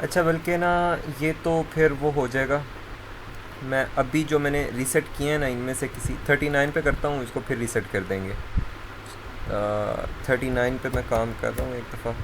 अच्छा बल्कि ना, ये तो फिर वो हो जाएगा। मैं अभी जो मैंने रीसेट किए हैं ना, इनमें से किसी 39 पे करता हूँ, इसको फिर रीसेट कर देंगे। 39 पे मैं काम कर रहा हूँ एक दफ़ा।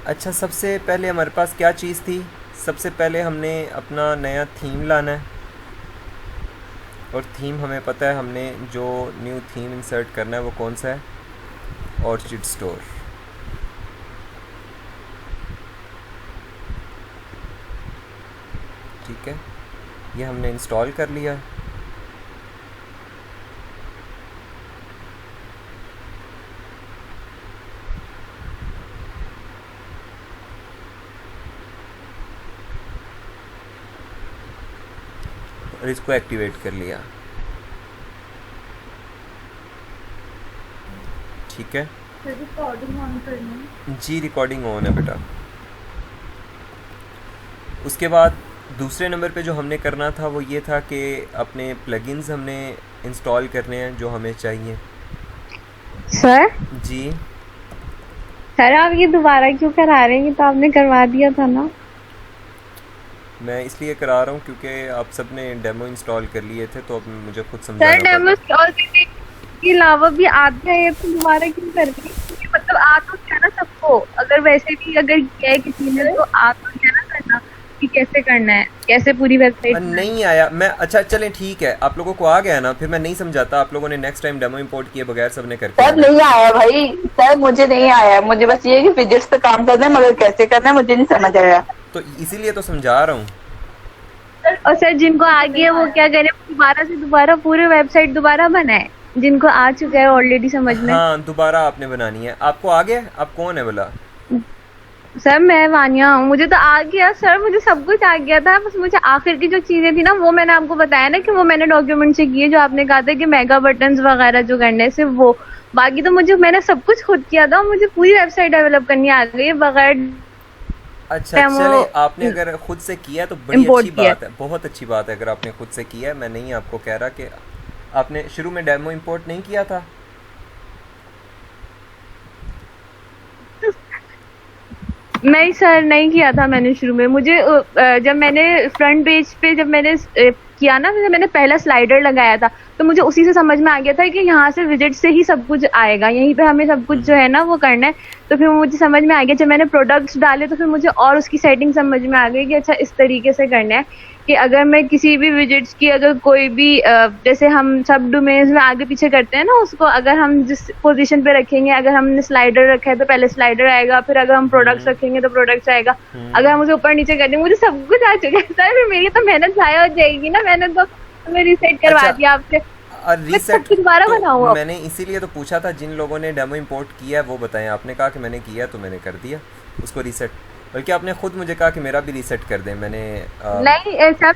अच्छा, सबसे पहले हमारे पास क्या चीज़ थी? सबसे पहले हमने अपना नया थीम लाना है। और थीम हमें पता है, हमने जो न्यू थीम इंसर्ट करना है वो कौन सा है? Orchid store. ठीक है, ये हमने इंस्टॉल कर लिया है। और इसको एक्टिवेट कर लिया। ठीक है रिकॉर्डिंग ऑन करनी है। जी, रिकॉर्डिंग ऑन है बेटा। उसके बाद दूसरे नंबर पे जो हमने करना था वो ये था कि अपने प्लगइन्स हमने इंस्टॉल करने हैं जो हमें चाहिए। सर जी, सर आप ये दोबारा क्यों करा रहे हैं? ये तो आपने करवा दिया था ना। मैं इसलिए करा रहा हूँ क्योंकि आप सब ने डेमो इंस्टॉल कर लिए थे, तो अब मुझे खुद सर समझाना पड़ डेमो रहा इंस्टॉल करने के अलावा भी आता है, तो दोबारा क्यों कर रही है? क्योंकि मतलब आ तो गया ना सबको, अगर वैसे भी अगर किया है किसी ने तो आ तो गया ना करना कि कैसे करना है, कैसे पूरी वेबसाइट बनानी नहीं आया मैं। अच्छा चलें ठीक है, आप लोगों को आ गया ना, फिर मैं नहीं समझाता। आप लोगों ने नेक्स्ट टाइम डेमो इंपोर्ट किए बगैर सबने करके सर आना है। नहीं आया भाई, सर मुझे नहीं आया, मुझे बस ये है कि फिजिक्स पे काम करना है, मगर कैसे करना है मुझे नहीं समझ आया। तो इसीलिए तो समझा रहा हूँ। है। और सर जिनको आ गया वो क्या करें? दोबारा से दोबारा पूरी वेबसाइट दोबारा बनाए, जिनको आ चुका है ऑलरेडी समझ में। हाँ, दोबारा आपने बनानी है। आपको आ गया? आप कौन है बोला? सर मैं वानिया हूँ, मुझे तो आ गया सर, मुझे सब कुछ आ गया था, बस मुझे आखिर की जो चीजें थी ना वो मैंने आपको बताया ना कि वो मैंने डॉक्यूमेंट से किए, जो आपने कहा था कि मेगा बटन्स वगैरह जो करने से वो। बाकी तो मुझे मैंने सब कुछ खुद किया था, मुझे पूरी वेबसाइट डेवलप करनी आ गई है बगैर अच्छा डेमो चले, आपने अगर खुद से किया तो बड़ी अच्छी इम्पोर्ट किया। बात है, बहुत अच्छी बात है अगर आपने खुद से किया है। मैं नहीं आपको कह रहा कि आपने शुरू में डेमो इंपोर्ट नहीं किया था। नहीं सर, नहीं किया था मैंने शुरू में। मुझे जब मैंने फ्रंट पेज पे जब मैंने किया ना, जब मैंने पहला स्लाइडर लगाया था, तो मुझे उसी से समझ में आ गया था कि यहाँ से विजिट से ही सब कुछ आएगा, यहीं पे हमें सब कुछ जो है ना वो करना है। तो फिर मुझे समझ में आ गया, जब मैंने प्रोडक्ट्स डाले तो फिर मुझे और उसकी सेटिंग समझ में आ गई कि अच्छा इस तरीके से करना है कि अगर मैं किसी भी विजिट्स की अगर कोई भी जैसे हम सब डोमेन्स में आगे पीछे करते हैं ना उसको, अगर हम जिस पोजीशन पे रखेंगे, अगर हमने स्लाइडर रखा है तो पहले स्लाइडर आएगा, फिर अगर हम प्रोडक्ट्स रखेंगे तो प्रोडक्ट्स आएगा, अगर हम उसे ऊपर नीचे कर देंगे, मुझे सब कुछ आ चुका है सर। फिर मेरी तो मेहनत ज़ाया हो जाएगी ना, मैंने तो मैं रीसेट करवा अच्छा, दिया आपसे। और मैं सब रीसेट कुछ दोबारा तो बनाऊँ अब? मैंने इसीलिए तो पूछा था, जिन लोगों ने डेमो इंपोर्ट किया है वो बताएं। आपने कहा कि मैंने किया तो मैंने कर दिया उसको रीसेट। बल्कि आपने खुद मुझे कहा कि मेरा भी रीसेट कर दें। मैंने नहीं ऐसा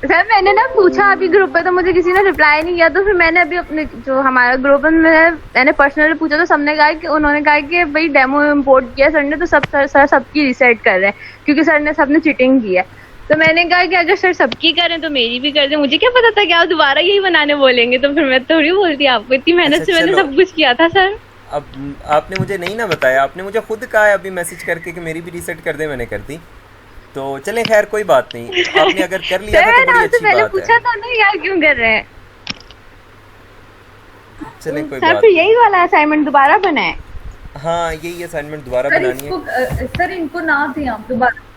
सर मैंने ना पूछा अभी ग्रुप पे, तो मुझे किसी ने रिप्लाई नहीं किया, तो फिर मैंने अभी अपने जो हमारा ग्रुप है मैंने पर्सनली पूछा, तो सबने कहा कि उन्होंने कहा कि भाई डेमो इंपोर्ट किया सर ने, तो सर सबकी रीसेट कर रहे हैं क्योंकि सर ने सबने चीटिंग की है। तो मैंने कहा कि अगर सर सबकी करें तो मेरी भी कर दें, मुझे क्या पता था कि आप दोबारा यही बनाने बोलेंगे, तो फिर मैं थोड़ी बोलती आपको, इतनी अच्छा मेहनत से मैंने चलो, सब कुछ किया था सर। अब आपने मुझे नहीं ना बताया, आपने मुझे खुद कहा है अभी मैसेज करके कि मेरी भी रीसेट कर दे, मैंने कर दी। तो चलें, खैर कोई बात नहीं। आपने अगर कर लिया सर था तो मैंने बड़ी आपसे अच्छी पहले बात है। पूछा था ना यार, क्यों कर रहे हैं? चलें कोई सर बात फिर नहीं। यही वाला असाइनमेंट दोबारा बनाए। हाँ, यही असाइनमेंट दोबारा सर बनानी है। इसको सर इनको ना दें आप दोबारा।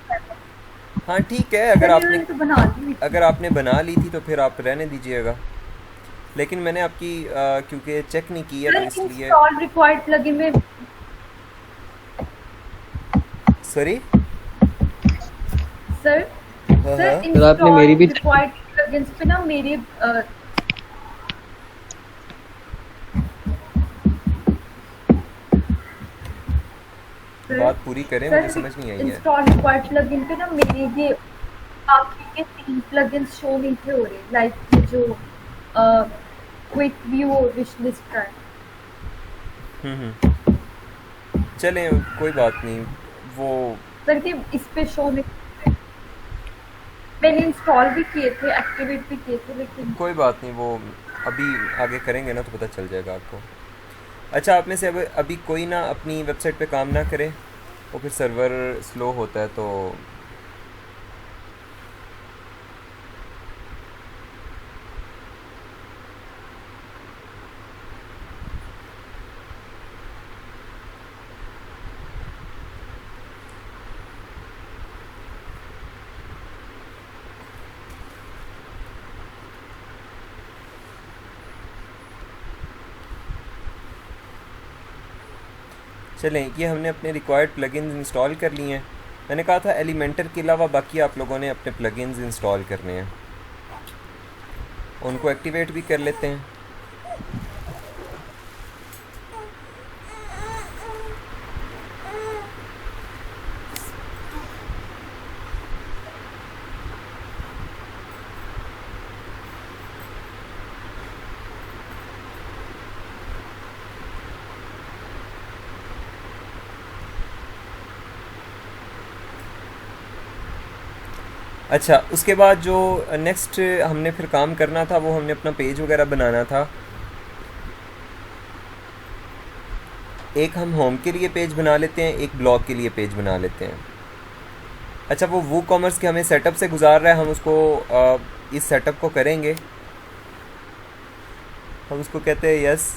हाँ ठीक है, सर इन्होंने तो बना दी थी। अगर आपने बना ली थी तो फिर आप रहने दीजिएगा। लेकिन मैंने आपकी क्योंकि चेक नहीं की है तो सर इसलिए। इंस्टॉल रिक्वायर्ड प्लगइन में सॉरी। सर हाँ सर हाँ। सर आपने इंस्टॉल मेरी भी रिक्वायर्ड प्लगइन्स पे ना मेरे बात पूरी करें, मुझे सर समझ नहीं आई है। इंस्टॉल रिक्वायर्ड प्लगइन पे ना मेरे ये बाकी के 3 प्लगइन्स शो नहीं थे हो रहे, लाइक ये जो क्विक व्यू और विश लिस्ट का है। हम्म। चलें, कोई बात नहीं। वो सर कि इस पे शो नहीं, मैंने इंस्टॉल भी किए थे, एक्टिवेट भी किए थे, लेकिन कोई बात नहीं, वो अभी आगे करेंगे ना तो पता चल जाएगा आपको। अच्छा, आप में से अब अभी कोई ना अपनी वेबसाइट पे काम ना करे, और फिर सर्वर स्लो होता है तो। चलें, ये हमने अपने रिक्वायर्ड प्लगइन्स इंस्टॉल कर लिए हैं। मैंने कहा था एलिमेंटर के अलावा बाकी आप लोगों ने अपने प्लगइन्स इंस्टॉल करने हैं, उनको एक्टिवेट भी कर लेते हैं। अच्छा, उसके बाद जो नेक्स्ट हमने फिर काम करना था, वो हमने अपना पेज वगैरह बनाना था। एक हम होम के लिए पेज बना लेते हैं, एक ब्लॉग के लिए पेज बना लेते हैं। अच्छा, वो कॉमर्स के हमें सेटअप से गुजार रहा है, हम उसको इस सेटअप को करेंगे। हम उसको कहते हैं यस।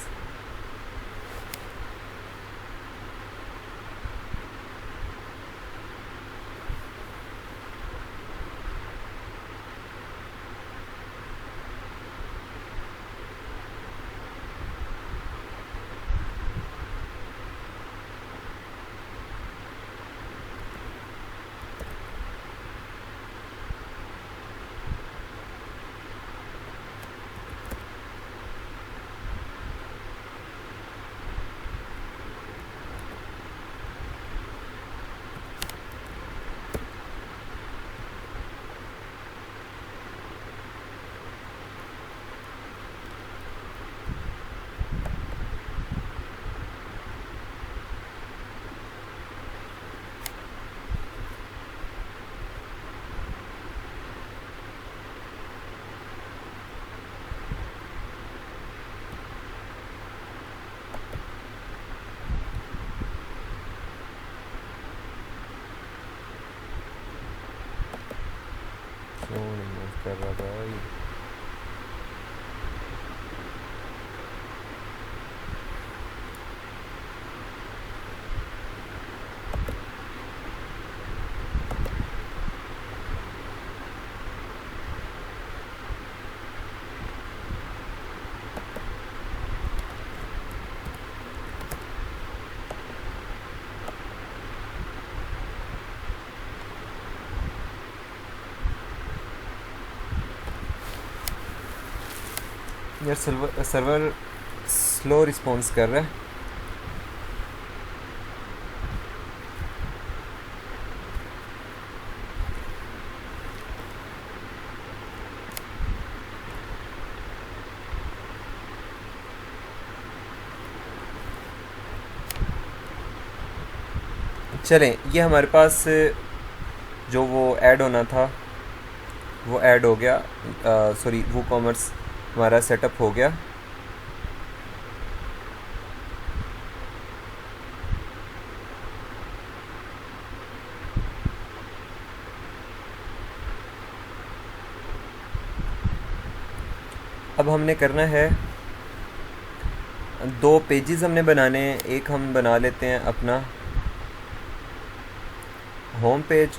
क्यों नहीं मूव कर रहा भाई? यार सर्वर स्लो रिस्पॉन्स कर रहा है। चलें, ये हमारे पास जो वो ऐड होना था वो ऐड हो गया। सॉरी, वो कॉमर्स हमारा सेटअप हो गया। अब हमने करना है, दो पेजेस हमने बनाने हैं। एक हम बना लेते हैं अपना home page,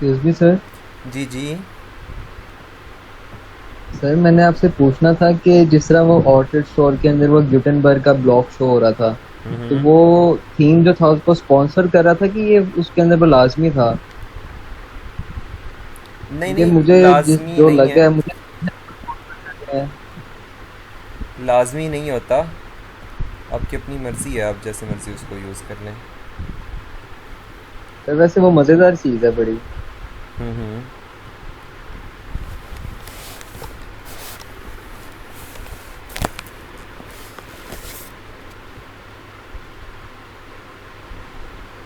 excuse me sir. जी जी। सर मैंने आपसे पूछना था कि जिस तरह वो ऑर्चिड स्टोर के अंदर वो गुटेनबर्ग का ब्लॉग शो हो रहा था, तो वो थीम जो था उसको स्पॉन्सर कर रहा था कि ये उसके अंदर वो लाजमी था? नहीं क्योंकि नहीं, मुझे जिस लाजमी जो नहीं लगा है, है मुझे है। लाजमी नहीं होता, आपकी अपनी मर्ज़ी है, आप जैसे मर्ज़ी उसको यूज़ कर लें। सर वैसे वो मज़ेदार चीज़ है बड़ी। हम्म।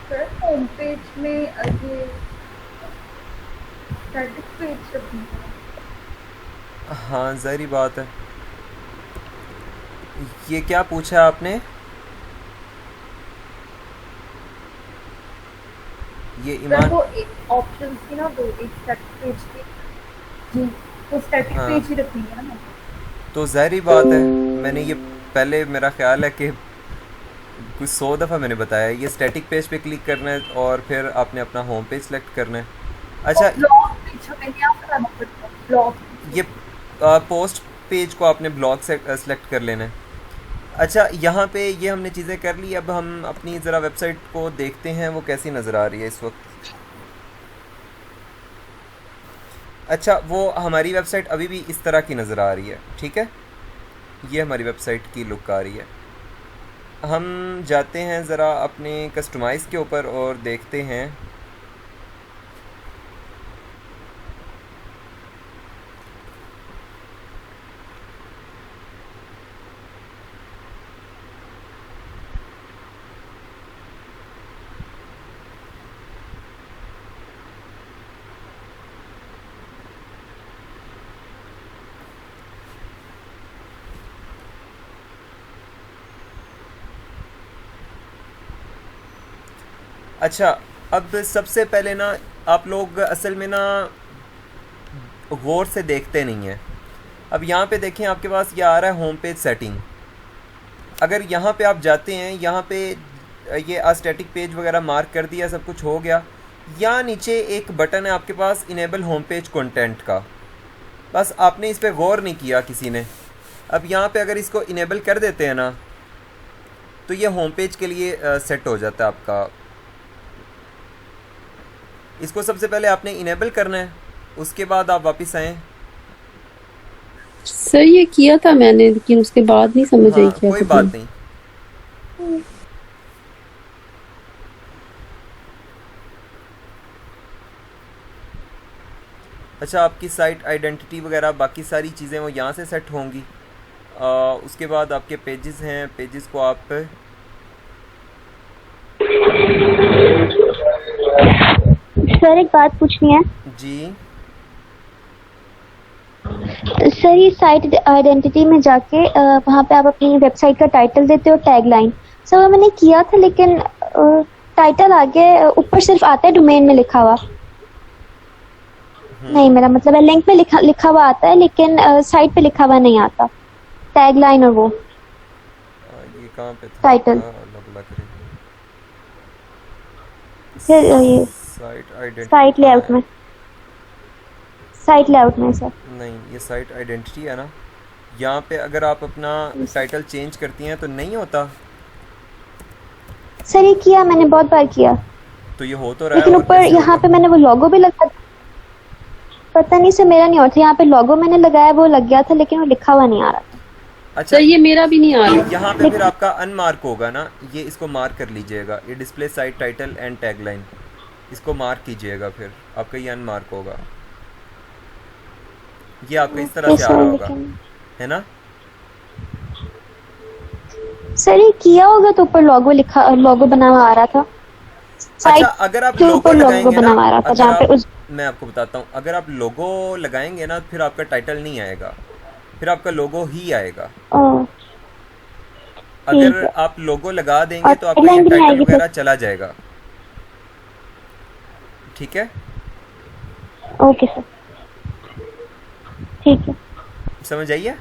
सर होम पेज में ये स्टैटिक पेज रखना है। हाँ ज़ाहिर बात है। ये क्या पूछा आपने? ये सर ईमान। वो एक ऑप्शन थी ना, दो, एक स्टैटिक पेज की। जी, तो स्टैटिक हाँ पेज ही रखनी है ना। तो ज़ाहिर बात है, मैंने ये पहले, मेरा ख्याल है कि कुछ 100 दफ़ा मैंने बताया है, ये स्टैटिक पेज पे क्लिक करना है और फिर आपने अपना होम पेज सेलेक्ट करना है। और अच्छा, ब्लॉग पेज हमें क्या करना पड़ता है? Blog page. ये पोस्ट पेज को आपने ब्लॉग से सेलेक्ट कर लेना है। अच्छा, यहाँ पे ये हमने चीज़ें कर ली, अब हम अपनी ज़रा वेबसाइट को देखते हैं वो कैसी नज़र आ रही है इस वक्त। अच्छा, वो हमारी वेबसाइट अभी भी इस तरह की नज़र आ रही है, ठीक है। ये हमारी वेबसाइट की लुक आ रही है। हम जाते हैं ज़रा अपने कस्टमाइज़ के ऊपर और देखते हैं। अच्छा, अब सबसे पहले ना, आप लोग असल में ना गौर से देखते नहीं हैं। अब यहाँ पे देखें, आपके पास ये आ रहा है होम पेज सेटिंग। अगर यहाँ पे आप जाते हैं, यहाँ पे ये स्टैटिक पेज वगैरह मार्क कर दिया, सब कुछ हो गया। यहाँ नीचे एक बटन है आपके पास, इनेबल होम पेज कंटेंट का। बस आपने इस पर गौर नहीं किया किसी ने। अब यहाँ पे अगर इसको इनेबल कर देते हैं ना, तो ये होम पेज के लिए सेट हो जाता है आपका। इसको सबसे पहले आपने इनेबल करना है, उसके बाद आप वापस आएँ। सर ये किया था मैंने, लेकिन उसके बाद नहीं समझ आई हाँ, क्या कोई करना बात है। नहीं। अच्छा, आपकी साइट आइडेंटिटी वगैरह बाकी सारी चीज़ें वो यहाँ से सेट होंगी। उसके बाद आपके पेजेस हैं, पेजेस को आप सर एक बात पूछनी है। जी सर ये साइट आइडेंटिटी में जाके वहाँ पे आप अपनी वेबसाइट का टाइटल देते हो, टैगलाइन। सर वो मैंने किया था, लेकिन टाइटल आगे ऊपर सिर्फ आता है डोमेन में लिखा हुआ। नहीं, मेरा मतलब है लिंक में लिखा हुआ आता है, लेकिन साइट पे लिखा हुआ नहीं आता टैगलाइन और वो ये कहाँ पे था टाइटल। अल्लाह करे। फिर ये साइट आइडेंटिटी साइट लेआउट में, साइट लेआउट में सर। नहीं, ये साइट आइडेंटिटी है ना। यहाँ पे अगर आप अपना टाइटल चेंज करती हैं तो नहीं होता। सर ये किया मैंने, बहुत बार किया, तो ये हो तो रहा है, लेकिन और ऊपर कैसे यहाँ होगा? पे मैंने वो लोगो भी लगा, पता नहीं सर मेरा नहीं होता। यहाँ पे लोगो मैंने लगाया, वो लग गया था, लेकिन वो लिखा हुआ नहीं आ रहा था। अच्छा, सर ये मेरा भी नहीं आ रहा। यहाँ पे फिर आपका अनमार्क होगा ना, ये इसको मार्क कर लीजिएगा, ये display site title and tagline, इसको मार्क कीजिएगा, फिर आपका ये अनमार्क होगा। ये आपको इस तरह से आ रहा होगा, है ना। सर ये किया होगा तो ऊपर लोगो लिखा, लोगो बना हुआ आ रहा था। अच्छा, अगर आप के लोगो ऊपर लोगो लगाएंगे बना ना, हुआ आ रहा था, अगर जहाँ पे आप, उस मैं आपको बताता हूँ, अगर आप लोगो लगाएंगे ना, फिर आपका टाइटल नहीं आएगा, फिर आपका लोगो ही आएगा। अगर आप लोगो लगा देंगे तो आपका ये टाइटल वगैरह चला जाएगा, ठीक है। ओके सर, ठीक है। समझ आइए।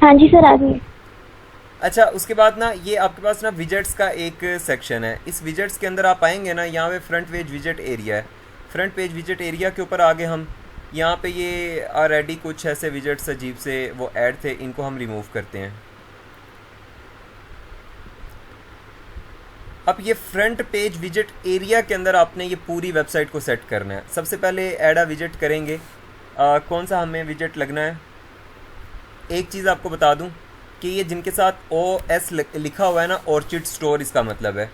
हाँ जी सर, आ गई। अच्छा, उसके बाद ना ये आपके पास ना विजेट्स का एक सेक्शन है। इस विजेट्स के अंदर आप आएंगे ना, यहाँ पे फ्रंट पेज विजेट एरिया है। फ्रंट पेज विजेट एरिया के ऊपर आगे हम यहाँ पे ये ऑलरेडी कुछ ऐसे विजेट्स अजीब से वो ऐड थे, इनको हम रिमूव करते हैं। अब ये फ्रंट पेज विजेट एरिया के अंदर आपने ये पूरी वेबसाइट को सेट करना है। सबसे पहले ऐड अ विजेट करेंगे। कौन सा हमें विजेट लगना है? एक चीज़ आपको बता दूं कि ये जिनके साथ OS लिखा हुआ है ना, ऑर्चिड स्टोर इसका मतलब है,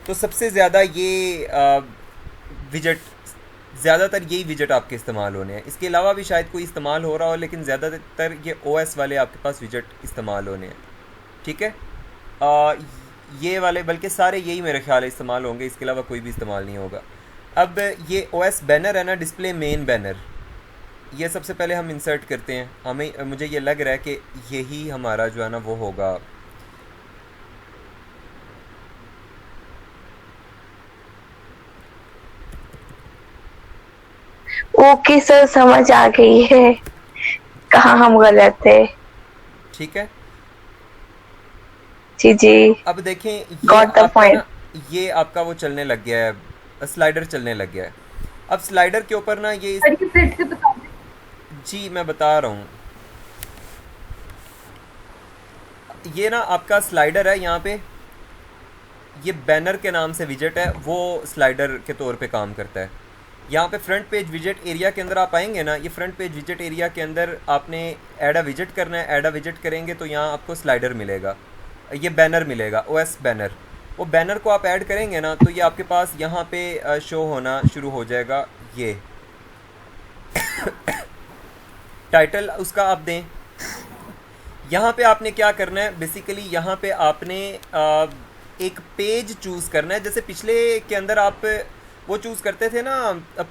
तो सबसे ज़्यादा ये विजेट, ज़्यादातर यही विजेट आपके इस्तेमाल होने हैं। इसके अलावा भी शायद कोई इस्तेमाल हो रहा हो, लेकिन ज़्यादातर ये OS वाले आपके पास विजेट इस्तेमाल होने हैं। ठीक है, ये वाले बल्कि सारे यही मेरे ख्याल है इस्तेमाल होंगे, इसके अलावा कोई भी इस्तेमाल नहीं होगा। अब ये OS बैनर है ना, डिस्प्ले मेन बैनर, ये सबसे पहले हम इंसर्ट करते हैं। हमें मुझे ये लग रहा है कि यही हमारा जो है ना वो होगा। ओके सर, समझ आ गई है कहाँ हम गलत थे। ठीक है, जी जी, अब देखें ये Got the आपका point. ना, ये आपका वो चलने लग गया है, स्लाइडर चलने लग गया है। अब स्लाइडर के ऊपर ना ये सर ये फिर से बता दें। जी मैं बता रहा हूँ, ये ना आपका स्लाइडर है। यहाँ पे ये बैनर के नाम से विजेट है, वो स्लाइडर के तौर पे काम करता है। यहाँ पे फ्रंट पेज विजेट एरिया के अंदर आप आएंगे ना, ये फ्रंट पेज विजेट एरिया के अंदर आपने ऐड अ विजेट करना है। ऐड अ विजेट करेंगे तो यहाँ आपको स्लाइडर मिलेगा, ये बैनर मिलेगा, OS बैनर। वो बैनर को आप ऐड करेंगे ना तो ये आपके पास यहाँ पे शो होना शुरू हो जाएगा। ये टाइटल उसका आप दें। यहाँ पे आपने क्या करना है, बेसिकली यहाँ पे आपने एक पेज चूज़ करना है। जैसे पिछले के अंदर आप वो चूज़ करते थे ना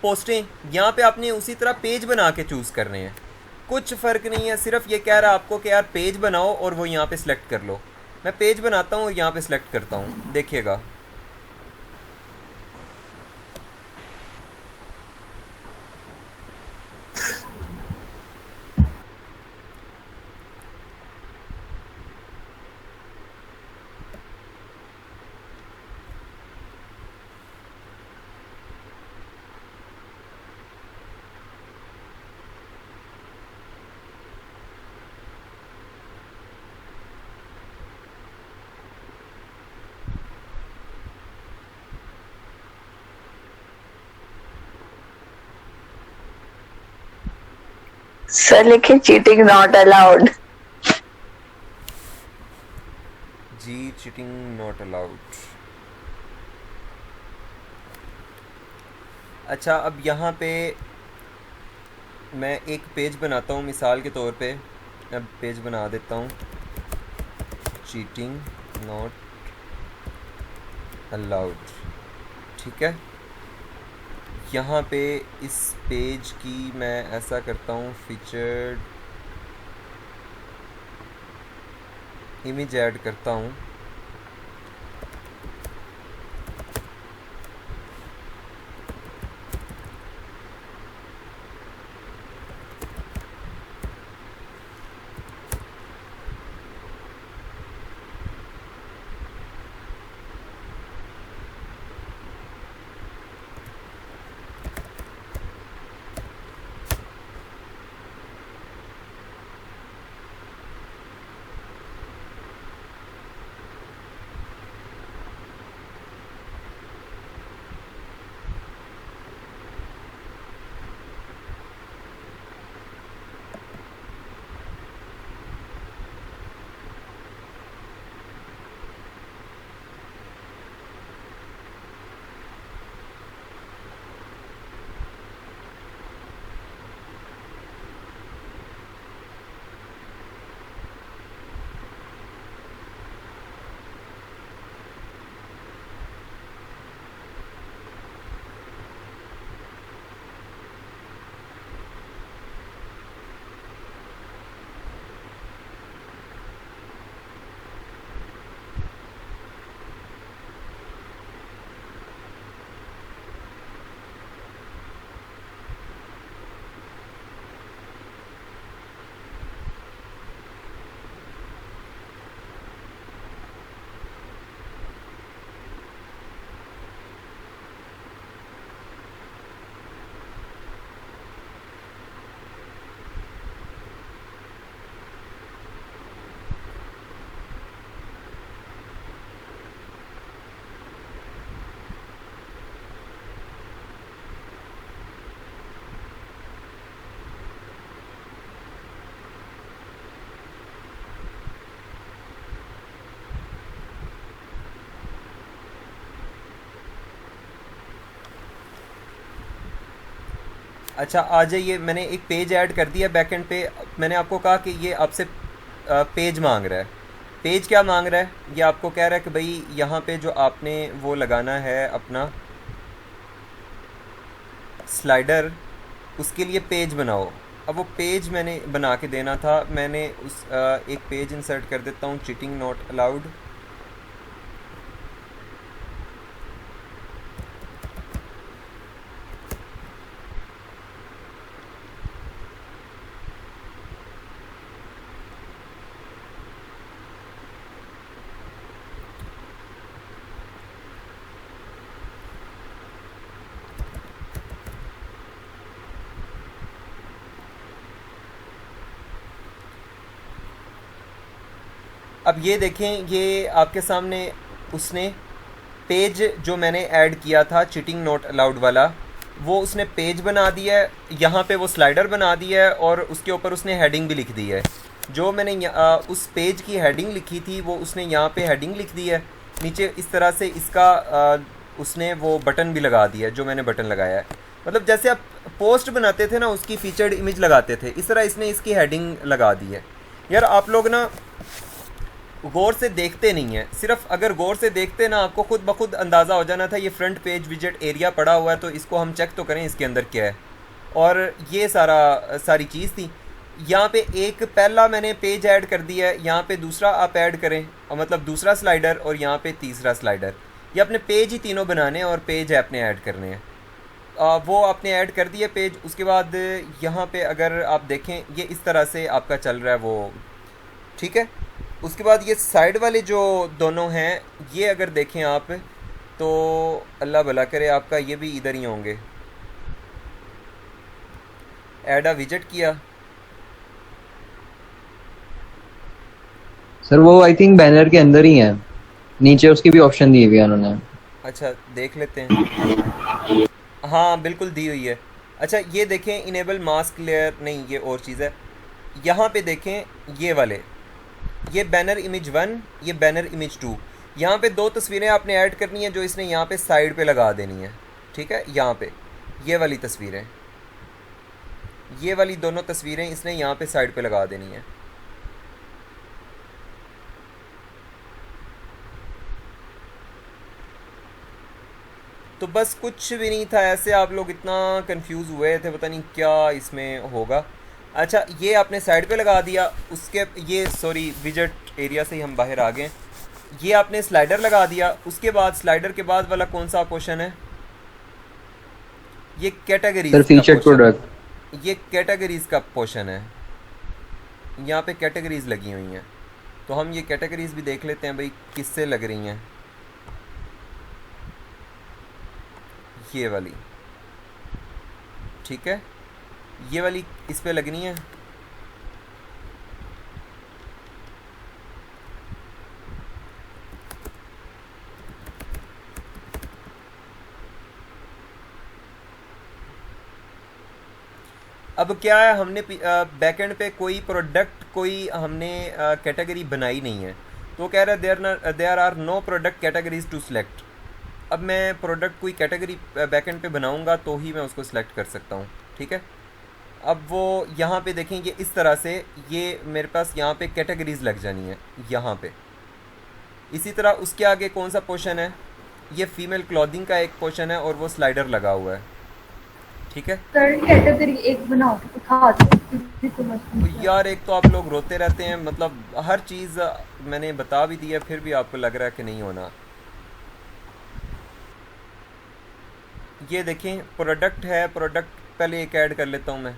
पोस्टें, यहाँ पे आपने उसी तरह पेज बना के चूज़ करने हैं। कुछ फ़र्क नहीं है, सिर्फ ये कह रहा है आपको कि यार पेज बनाओ और वो यहाँ पे सिलेक्ट कर लो। मैं पेज बनाता हूँ और यहाँ पे सिलेक्ट करता हूँ, देखिएगा। सर लिखे चीटिंग नॉट अलाउड। जी, चीटिंग नॉट अलाउड। अच्छा, अब यहाँ पे मैं एक पेज बनाता हूँ मिसाल के तौर पे। अब पेज बना देता हूँ, चीटिंग नॉट अलाउड। ठीक है, यहाँ पे इस पेज की मैं ऐसा करता हूँ, फीचर्ड इमेज ऐड करता हूँ। अच्छा आ जाइए, मैंने एक पेज ऐड कर दिया बैकएंड पे। मैंने आपको कहा कि ये आपसे पेज मांग रहा है। पेज क्या मांग रहा है? ये आपको कह रहा है कि भाई यहाँ पे जो आपने वो लगाना है अपना स्लाइडर, उसके लिए पेज बनाओ। अब वो पेज मैंने बना के देना था। मैंने उस एक पेज इंसर्ट कर देता हूँ, चीटिंग नॉट अलाउड। अब ये देखें, ये आपके सामने उसने पेज जो मैंने ऐड किया था चीटिंग नॉट अलाउड वाला, वो उसने पेज बना दिया है। यहाँ पे वो स्लाइडर बना दिया है और उसके ऊपर उसने हेडिंग भी लिख दी है। जो मैंने उस पेज की हेडिंग लिखी थी वो उसने यहाँ पे हेडिंग लिख दी है। नीचे इस तरह से इसका उसने वो बटन भी लगा दिया है, जो मैंने बटन लगाया है। मतलब जैसे आप पोस्ट बनाते थे ना, उसकी फीचर्ड इमेज लगाते थे, इस तरह इसने इसकी हेडिंग लगा दी है। यार आप लोग ना गौर से देखते नहीं हैं। सिर्फ अगर गौर से देखते ना, आपको खुद ब खुद अंदाज़ा हो जाना था ये फ्रंट पेज विजेट एरिया पड़ा हुआ है, तो इसको हम चेक तो करें इसके अंदर क्या है। और ये सारी चीज़ थी। यहाँ पे एक पहला मैंने पेज ऐड कर दिया है, यहाँ पे दूसरा आप ऐड करें, और मतलब दूसरा स्लाइडर, और यहाँ पे तीसरा स्लाइडर। ये अपने पेज ही तीनों बनाने हैं और पेज आपने ऐड करने हैं। वो आपने ऐड कर दिए पेज। उसके बाद यहाँ पे अगर आप देखें, ये इस तरह से आपका चल रहा है वो, ठीक है। उसके बाद ये साइड वाले जो दोनों हैं, ये अगर देखें आप, तो अल्लाह भला करे आपका ये भी इधर ही होंगे। ऐड अ विजेट किया सर, वो आई थिंक बैनर के अंदर ही है, नीचे उसकी भी ऑप्शन दी हुई है उन्होंने। अच्छा देख लेते हैं। हाँ बिल्कुल दी हुई है। अच्छा ये देखें, इनेबल मास्क लेयर, नहीं ये और चीज़ है। यहाँ पे देखें ये वाले, ये बैनर इमेज 1, ये बैनर इमेज 2। यहाँ पे दो तस्वीरें आपने ऐड करनी है जो इसने यहाँ पे साइड पे लगा देनी है, ठीक है। यहाँ पे ये वाली तस्वीरें, ये वाली दोनों तस्वीरें इसने यहाँ पे साइड पे लगा देनी है। तो बस कुछ भी नहीं था ऐसे। आप लोग इतना कंफ्यूज हुए थे, पता नहीं क्या इसमें होगा। अच्छा ये आपने साइड पे लगा दिया। उसके ये सॉरी विजेट एरिया से ही हम बाहर आ गए। ये आपने स्लाइडर लगा दिया। उसके बाद स्लाइडर के बाद वाला कौन सा पोर्शन है? ये कैटेगरीज सर, फीचर्ड प्रोडक्ट। ये कैटेगरीज का पोर्शन है। यहाँ पे कैटेगरीज लगी हुई हैं, तो हम ये कैटेगरीज भी देख लेते हैं भाई किससे लग रही हैं। ये वाली, ठीक है, ये वाली इस पे लगनी है। अब क्या है, हमने बैकएंड पे कोई प्रोडक्ट, कोई हमने कैटेगरी बनाई नहीं है, तो कह रहा है there are no product categories to select. अब मैं प्रोडक्ट कोई कैटेगरी बैकएंड पे बनाऊंगा तो ही मैं उसको सिलेक्ट कर सकता हूँ, ठीक है। अब वो यहाँ पे देखेंगे इस तरह से, ये मेरे पास यहाँ पे कैटेगरीज लग जानी है यहाँ पे। इसी तरह उसके आगे कौन सा पोर्शन है? ये फीमेल क्लॉथिंग का एक पोर्शन है और वो स्लाइडर लगा हुआ है, ठीक है। सर कैटेगरी एक बनाओ, उठा दो किसी को मत। यार एक तो आप लोग रोते रहते हैं, मतलब हर चीज़ मैंने बता भी दी है, फिर भी आपको लग रहा है कि नहीं होना। ये देखें प्रोडक्ट है, प्रोडक्ट पहले एक ऐड कर लेता हूँ मैं।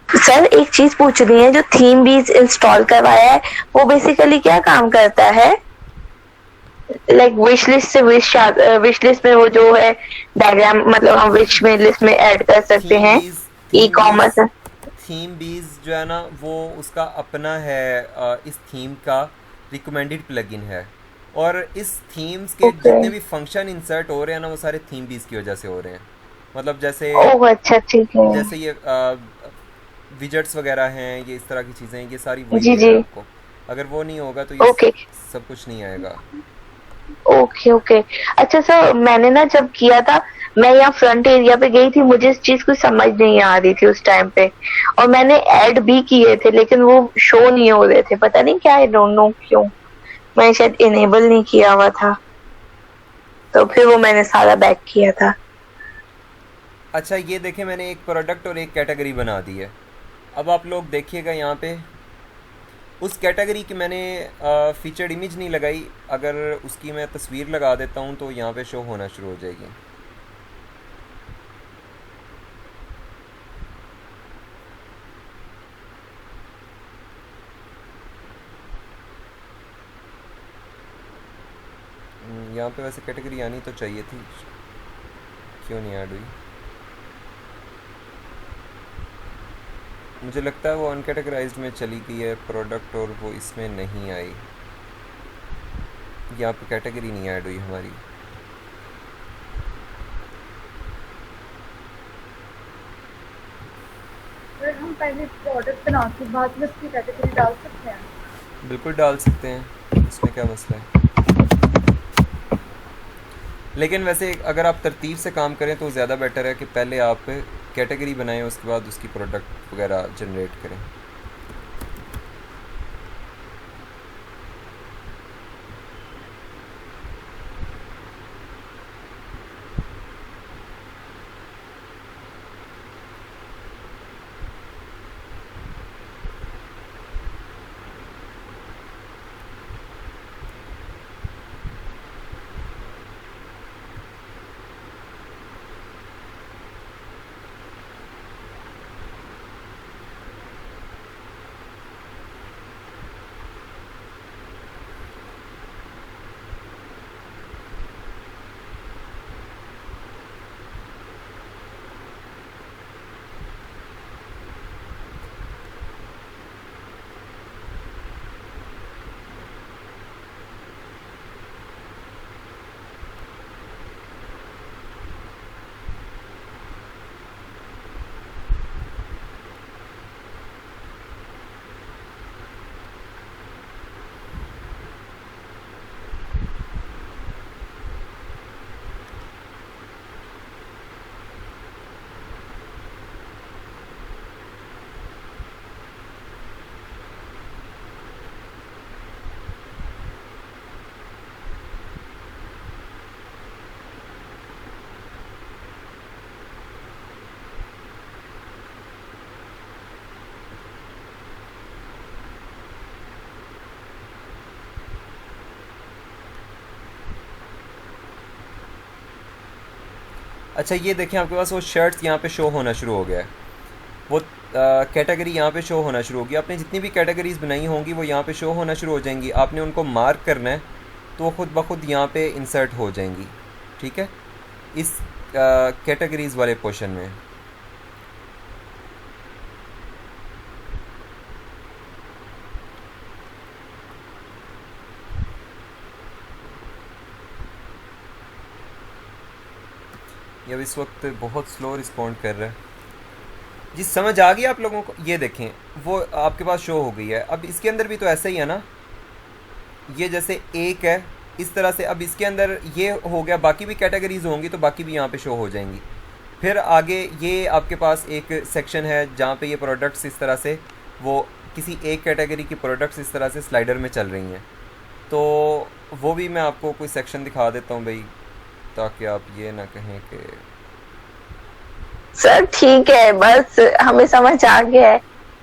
सर एक चीज पूछनी है, जो थीम बीज इंस्टॉल करवाया है वो बेसिकली क्या काम करता है? लाइक विश लिस्ट से विश लिस्ट में वो जो है डायग्राम, मतलब हम विश में लिस्ट में ऐड कर सकते हैं ई कॉमर्स। थीम बीज जो है ना, वो उसका अपना है, इस थीम का रिकमेंडेड प्लगइन है और इस थीम्स के Okay. जितने भी फंक्शन इंसर्ट हो रहे हैं ना, वो सारे थीम बीज की वजह से हो रहे हैं। मतलब जैसे ओह अच्छा, ठीक है। जैसे ये विजेट्स वगैरह हैं, ये इस तरह की चीज़ें हैं, ये सारी वही जी है जी। आपको। अगर वो नहीं होगा तो ये ओके सब कुछ नहीं आएगा। Okay okay. अच्छा सर, मैंने ना जब किया था, मैं यहाँ फ्रंट एरिया पे गई थी, मुझे इस चीज कुछ समझ नहीं आ रही थी उस टाइम पे, और मैंने ऐड भी किए थे लेकिन वो शो नहीं हो रहे थे, पता नहीं क्या, आई डोंट नो क्यों। मैंने शायद इनेबल नहीं किया हुआ था, तो फिर वो मैंने सारा बैक किया था। अच्छा ये देखें, मैंने एक प्रोडक्ट और एक कैटेगरी बना दी है। अब आप लोग देखिएगा यहाँ पे, उस कैटेगरी की मैंने फीचर्ड इमेज नहीं लगाई, अगर उसकी मैं तस्वीर लगा देता हूँ तो यहाँ पे शो होना शुरू हो जाएगी। यहाँ पे वैसे कैटेगरी आनी तो चाहिए थी, क्यों नहीं ऐड हुई? मुझे लगता है वो अनकैटेगराइज्ड में चली गई है प्रोडक्ट, और वो इसमें नहीं आई। यहाँ पे कैटेगरी नहीं ऐड हुई हमारी। अगर हम पहले प्रोडक्ट बना के बाद में उसकी कैटेगरी डाल सकते हैं। बिल्कुल डाल सकते हैं, इसमें क्या मसला है। लेकिन वैसे अगर आप तरतीब से काम करें तो ज़्यादा बेटर है कि पहले आप कैटेगरी बनाएं, उसके बाद उसकी प्रोडक्ट वगैरह जनरेट करें। अच्छा ये देखें, आपके पास वो शर्ट्स यहाँ पे शो होना शुरू हो गया है, वो कैटेगरी यहाँ पे शो होना शुरू होगी। आपने जितनी भी कैटेगरीज बनाई होंगी वो यहाँ पे शो होना शुरू हो जाएंगी। आपने उनको मार्क करना है तो वो खुद ब खुद यहाँ पे इंसर्ट हो जाएंगी, ठीक है, इस कैटेगरीज वाले पोर्शन में। ये अब इस वक्त बहुत स्लो रिस्पॉन्ड कर रहा है। जी समझ आ गई आप लोगों को? ये देखें वो आपके पास शो हो गई है। अब इसके अंदर भी तो ऐसा ही है ना, ये जैसे एक है इस तरह से, अब इसके अंदर ये हो गया, बाकी भी कैटेगरीज होंगी तो बाकी भी यहाँ पे शो हो जाएंगी। फिर आगे ये आपके पास एक सेक्शन है जहाँ पे ये प्रोडक्ट्स इस तरह से, वो किसी एक कैटेगरी की प्रोडक्ट्स इस तरह से स्लाइडर में चल रही हैं, तो वो भी मैं आपको कोई सेक्शन दिखा देता हूँ भाई, ताकि आप ये ना कहें कि सर ठीक है, बस हमें समझ आ गया है।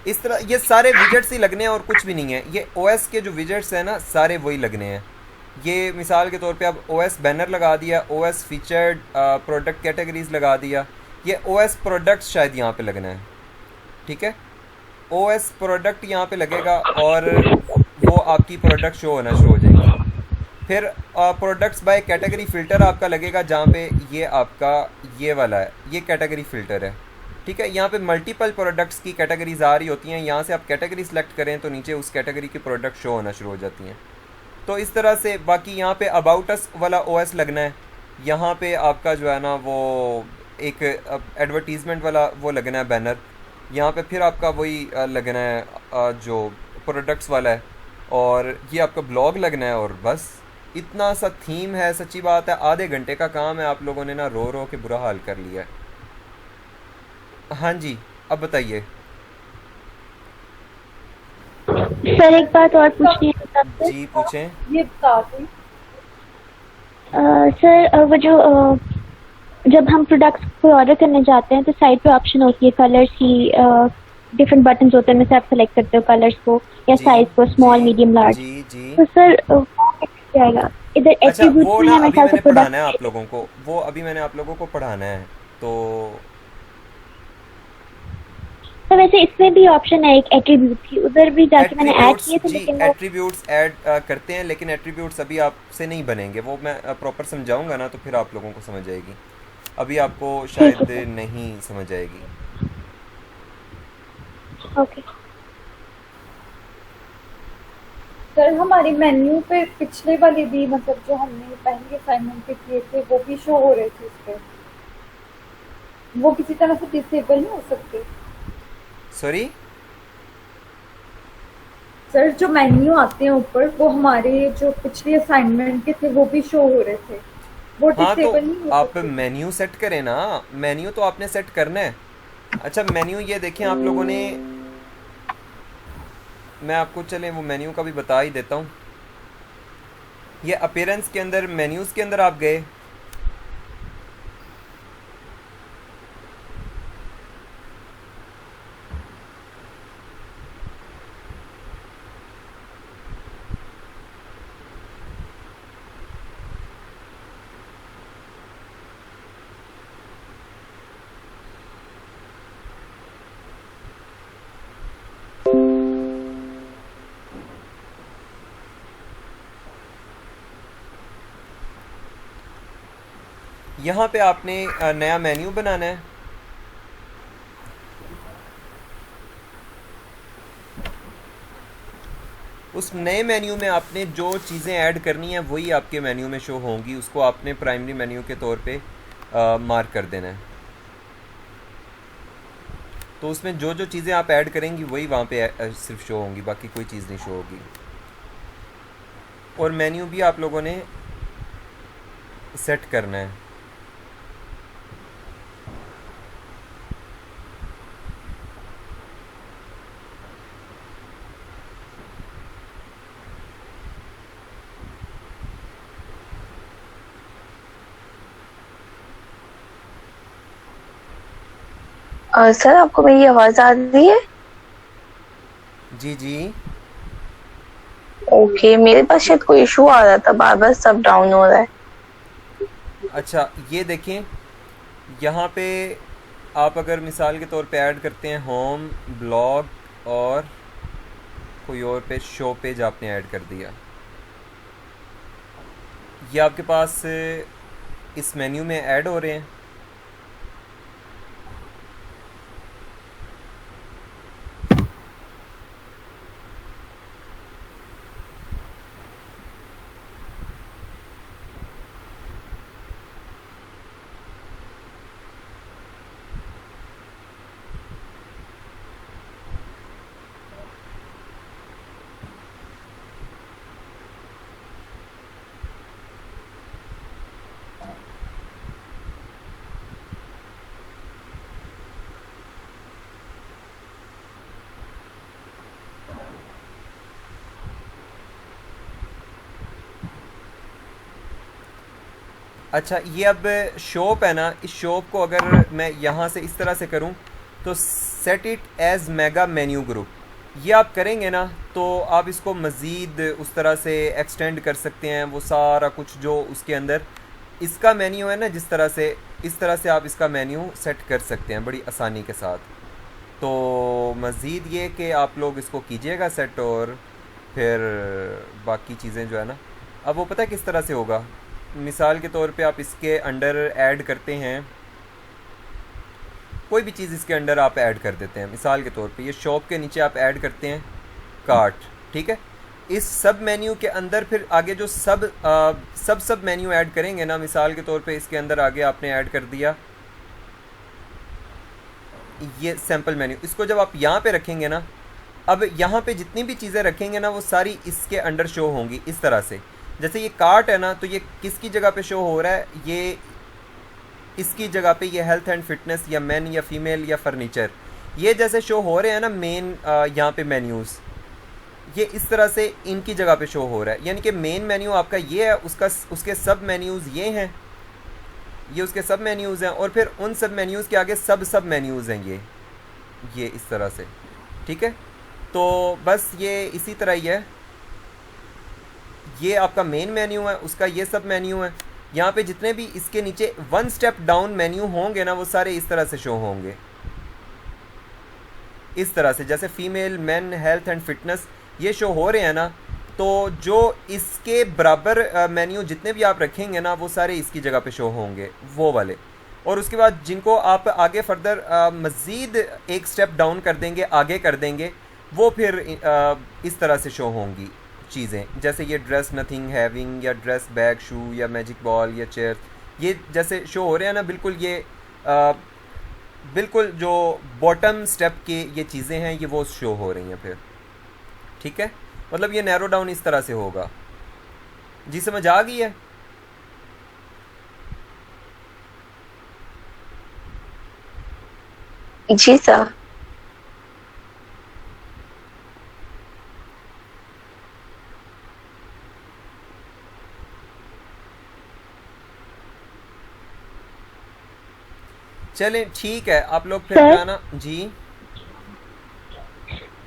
इस तरह ये सारे विजेट्स ही लगने हैं और कुछ भी नहीं है। ये ओएस के जो विजेट्स हैं ना, सारे वही लगने हैं। ये मिसाल के तौर पे आप ओएस बैनर लगा दिया, ओएस फीचर्ड प्रोडक्ट कैटेगरीज लगा दिया, ये ओएस प्रोडक्ट्स शायद यहाँ पे लगना है, ठीक है। ओएस प्रोडक्ट यहाँ पे लगेगा और वो आपकी प्रोडक्ट शो होना शुरू हो जाएगी। फिर प्रोडक्ट्स बाय कैटेगरी फ़िल्टर आपका लगेगा, जहाँ पे ये आपका ये वाला है, ये कैटेगरी फ़िल्टर है, ठीक है। यहाँ पे मल्टीपल प्रोडक्ट्स की कैटेगरीज आ रही होती हैं, यहाँ से आप कैटेगरी सेलेक्ट करें तो नीचे उस कैटेगरी की प्रोडक्ट शो होना शुरू हो जाती हैं। तो इस तरह से बाकी यहाँ पे अबाउट अस वाला ओएस लगना है, यहाँ पे आपका जो है ना वो एक एडवर्टीज़मेंट वाला वो लगना है बैनर, यहाँ पे फिर आपका वही लगना है जो प्रोडक्ट्स वाला है, और ये आपका ब्लॉग लगना है, और बस इतना सा थीम है। सच्ची बात है, आधे घंटे का काम है, आप लोगों ने ना रो रो के बुरा हाल कर लिया है। हाँ जी, अब बताइए। सर एक बात और पूछनी है सर आपसे। जी पूछें। ये बता दें। सर वो जो जब हम प्रोडक्ट्स को ऑर्डर करने जाते हैं तो साइड पे ऑप्शन होती है कलर्स की, डिफरेंट बटन्स होते हैं, में से आप सेलेक्ट करते हो कलर्स को या जी, साइज को, स्मॉल जी, मीडियम लार्ज। जी जी। तो सर वो कैसे जाएगा इधर अच्छा, एट्रीब्यूट्स वो में ना है मेरे अभी ख्याल से मैंने पढ़ाना है प्रोडक्ट। आप लोगों को, वो अभी मैंने आप लोगों को पढ़ाना है। तो तो वैसे इसमें भी ऑप्शन है एक एट्रीब्यूट की, उधर भी जाके मैंने ऐड किए थे जी, लेकिन वो एट्रीब्यूट्स ऐड करते हैं, लेकिन एट्रीब्यूट्स अभी आपसे नहीं बनेंगे, वो मैं प्रॉपर समझाऊंगा ना तो फिर आप लोगों को समझ आएगी, अभी आपको शायद नहीं समझ आएगी। ओके। सर हमारी मेन्यू पे पिछले वाले भी मतलब जो हमने पहले असाइनमेंट पे किए थे वो भी शो हो रहे थे उस पे, वो किसी तरह से डिसेबल नहीं हो सकते? सॉरी सर जो मेन्यू आते हैं ऊपर वो हमारे जो पिछले असाइनमेंट के थे वो भी शो हो रहे थे, वो हाँ, तो डिसेबल नहीं हो आप सकते? मेन्यू सेट करें ना, मेन्यू तो आपने सेट करना है। अच्छा मेन्यू ये देखें आप लोगों ने, मैं आपको चलें वो मेन्यू का भी बता ही देता हूँ। ये अपीयरेंस के अंदर मेन्यूज़ के अंदर आप गए, यहाँ पे आपने नया मेन्यू बनाना है। उस नए मेन्यू में आपने जो चीज़ें ऐड करनी है वही आपके मेन्यू में शो होंगी, उसको आपने प्राइमरी मेन्यू के तौर पे मार्क कर देना है। तो उसमें जो जो चीज़ें आप ऐड करेंगी वही वहाँ पे सिर्फ शो होंगी, बाकी कोई चीज़ नहीं शो होगी। और मेन्यू भी आप लोगों ने सेट करना है। सर आपको मेरी आवाज आ रही है? जी जी। ओके, मेरे पास शायद कोई इशू आ रहा था, बार बार सब डाउन हो रहा है। अच्छा ये देखें, यहाँ पे आप अगर मिसाल के तौर पे ऐड करते हैं होम, ब्लॉग और कोई और पेज, शो पेज आपने ऐड कर दिया, ये आपके पास इस मेन्यू में ऐड हो रहे हैं। अच्छा ये अब शॉप है ना, इस शॉप को अगर मैं यहाँ से इस तरह से करूँ तो set it as mega menu group, ये आप करेंगे ना तो आप इसको मज़ीद उस तरह से एक्सटेंड कर सकते हैं। वो सारा कुछ जो उसके अंदर इसका मेन्यू है ना, जिस तरह से इस तरह से आप इसका मेन्यू सेट कर सकते हैं बड़ी आसानी के साथ। तो मज़ीद ये कि आप लोग इसको कीजिएगा सेट, और फिर बाकी चीज़ें जो है ना, अब वो पता है किस तरह से होगा। मिसाल के तौर पे आप इसके अंडर ऐड करते हैं, कोई भी चीज़ इसके अंडर आप ऐड कर देते हैं। मिसाल के तौर पे ये शॉप के नीचे आप ऐड करते हैं कार्ट, ठीक है। इस सब मेन्यू के अंदर फिर आगे जो सब मेन्यू ऐड करेंगे ना, मिसाल के तौर पे इसके अंदर आगे आपने ऐड कर दिया ये सैम्पल मेन्यू, इसको जब आप यहाँ पे रखेंगे ना, अब यहाँ पे जितनी भी चीज़ें रखेंगे ना वो सारी इसके अंडर शो होंगी इस तरह से। जैसे ये कार्ट है ना, तो ये किसकी जगह पे शो हो रहा है, ये इसकी जगह पे ये हेल्थ एंड फिटनेस या मेन या फीमेल या फर्नीचर, ये जैसे शो हो रहे हैं ना मेन यहाँ पे मेन्यूज़, ये इस तरह से इनकी जगह पे शो हो रहा है। यानी कि मेन मेन्यू आपका ये है, उसके सब मेन्यूज़ ये हैं, ये उसके सब मेन्यूज़ हैं, और फिर उन सब मेन्यूज़ के आगे सब मेन्यूज़ हैं ये इस तरह से, ठीक है। तो बस ये इसी तरह ही है, ये आपका मेन मेन्यू है, उसका ये सब मेन्यू है। यहाँ पे जितने भी इसके नीचे 1 स्टेप डाउन मेन्यू होंगे ना वो सारे इस तरह से शो होंगे, इस तरह से। जैसे female, main, health and fitness ये शो हो रहे हैं ना, तो जो इसके बराबर मेन्यू जितने भी आप रखेंगे ना वो सारे इसकी जगह पे शो होंगे, वो वाले। और उसके बाद जिनको आप आगे फर्दर मज़ीद एक स्टेप डाउन कर देंगे, आगे कर देंगे, वो फिर इस तरह से शो होंगी चीज़ें। जैसे ये ड्रेस नथिंग हैविंग, या ड्रेस बैग, शू, या मैजिक बॉल, या चेयर, ये जैसे शो हो रहे हैं ना, बिल्कुल ये बिल्कुल जो बॉटम स्टेप के ये चीज़ें हैं ये वो शो हो रही हैं फिर, ठीक है। मतलब ये नैरो डाउन इस तरह से होगा। जी समझ आ गई है? जी सर। चलें ठीक है, आप लोग फिर सर? जाना। जी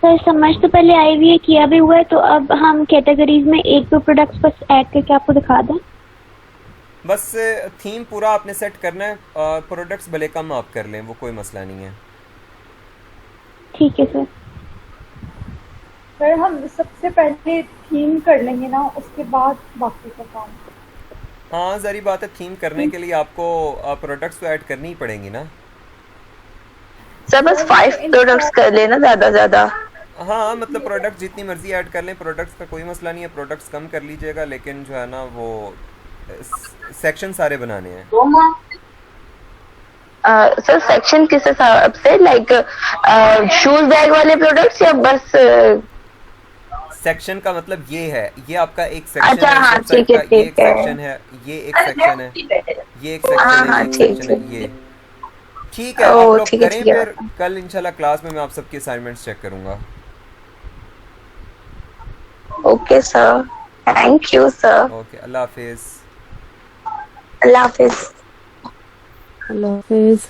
सर समझ तो पहले आई हुई है, किया भी हुआ है, तो अब हम कैटेगरीज में 1-2 प्रोडक्ट्स बस ऐड करके आपको दिखा दें। बस थीम पूरा आपने सेट करना है, प्रोडक्ट्स भले कम आप कर लें, वो कोई मसला नहीं है। ठीक है सर। सर हम सबसे पहले थीम कर लेंगे ना, उसके बाद बाकी का काम। हाँ ज़री बात है, थीम करने के लिए आपको प्रोडक्ट्स तो ऐड करनी ही पड़ेंगी ना। सर बस 5 प्रोडक्ट्स कर लेना ज्यादा। हाँ मतलब प्रोडक्ट जितनी मर्जी ऐड कर लें, प्रोडक्ट्स का कोई मसला नहीं है, प्रोडक्ट्स कम कर लीजिएगा, लेकिन जो है ना वो सेक्शन सारे बनाने हैं। सर सेक्शन किस हिसाब से, लाइक शूज बैग वाले प्रोडक्ट्स या बस सेक्शन का मतलब ये है, ये आपका एक सेक्शन अच्छा, है, हाँ, वेबसाइट ठीक है, का ये एक ठीक है। सेक्शन है, ये एक सेक्शन है, ये एक सेक्शन हाँ, है, हाँ, ये एक ठीक सेक्शन है, है। ये ठीक है। आप ओह, लोग ठीक है, करें, ठीक है। फिर कल इंशाल्लाह क्लास में मैं आप सबके असाइनमेंट्स चेक करूंगा। Okay sir, thank you sir. Okay, Allah Hafiz. Allah Hafiz. Allah Hafiz.